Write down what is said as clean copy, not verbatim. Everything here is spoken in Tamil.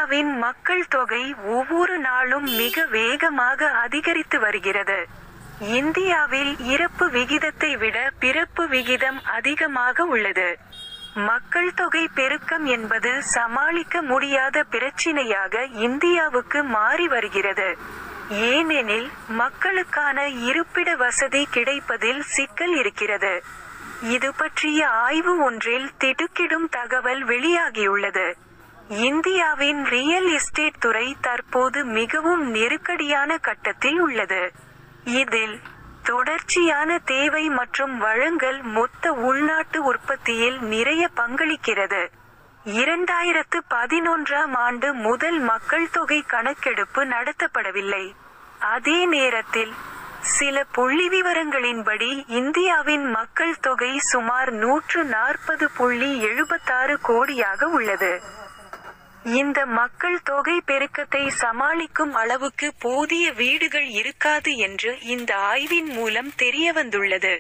இந்தியாவின் மக்கள் தொகை ஒவ்வொரு நாளும் மிக வேகமாக அதிகரித்து வருகிறது. இந்தியாவில் இறப்பு விகிதத்தை விட பிறப்பு விகிதம் அதிகமாக உள்ளது. மக்கள் தொகை பெருக்கம் என்பது சமாளிக்க முடியாத பிரச்சினையாக இந்தியாவுக்கு மாறி வருகிறது. ஏனெனில் மக்களுக்கான இருப்பிட வசதி கிடைப்பதில் சிக்கல் இருக்கிறது. இது பற்றிய ஆய்வு ஒன்றில் திடுக்கிடும் தகவல் வெளியாகியுள்ளது. இந்தியாவின் ரியல் எஸ்டேட் துறை தற்போது மிகவும் நெருக்கடியான கட்டத்தில் உள்ளது. இதில் தொடர்ச்சியான தேவை மற்றும் வழங்கல் மொத்த உள்நாட்டு உற்பத்தியில் நிறைய பங்களிக்கிறது. 2011ஆம் ஆண்டு முதல் மக்கள் தொகை கணக்கெடுப்பு நடத்தப்படவில்லை. அதே நேரத்தில் சில புள்ளிவிவரங்களின்படி இந்தியாவின் மக்கள் தொகை சுமார் 140.76 கோடியாக உள்ளது. இந்த மக்கள் தொகை பெருக்கத்தை சமாளிக்கும் அளவுக்கு போதிய வீடுகள் இருக்காது என்று இந்த ஆய்வின் மூலம் தெரியவந்துள்ளது.